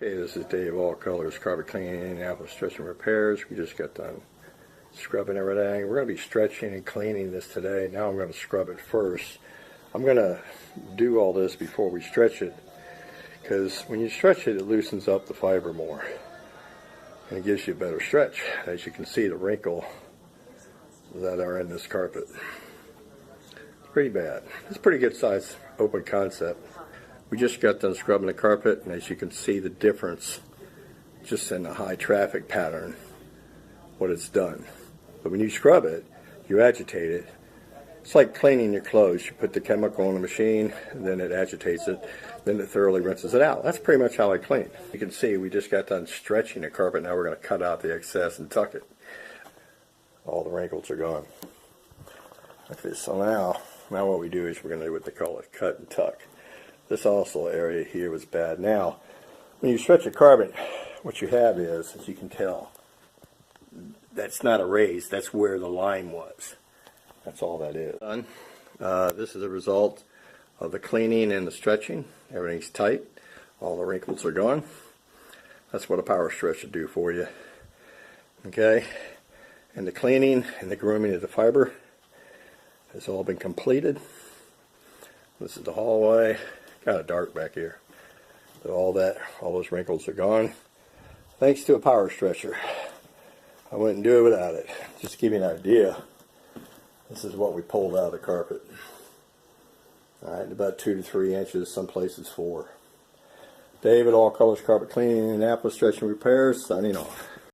Okay, this is Dave, All Colors Carpet Cleaning, Indianapolis Stretching Repairs. We just got done scrubbing everything. We're going to be stretching and cleaning this today. Now I'm going to scrub it first. I'm going to do all this before we stretch it, because when you stretch it, it loosens up the fiber more and it gives you a better stretch. As you can see, the wrinkle that are in this carpet, it's pretty bad. It's a pretty good size open concept. We just got done scrubbing the carpet, and as you can see the difference just in the high traffic pattern, what it's done. But when you scrub it, you agitate it. It's like cleaning your clothes. You put the chemical in the machine, and then it agitates it, then it thoroughly rinses it out. That's pretty much how I clean. You can see we just got done stretching the carpet. Now we're going to cut out the excess and tuck it. All the wrinkles are gone. Okay, so now what we do is we're going to do what they call a cut and tuck. This also area here was bad. Now, when you stretch a carpet, what you have is, as you can tell, that's not a raise. That's where the line was. That's all that is. This is a result of the cleaning and the stretching. Everything's tight. All the wrinkles are gone. That's what a power stretch should do for you. Okay? And the cleaning and the grooming of the fiber has all been completed. This is the hallway. Kind of dark back here. But all those wrinkles are gone. Thanks to a power stretcher. I wouldn't do it without it. Just to give you an idea, this is what we pulled out of the carpet. Alright, about 2 to 3 inches, some places 4. David, All Colors Carpet Cleaning, Indianapolis Stretching Repairs, signing off.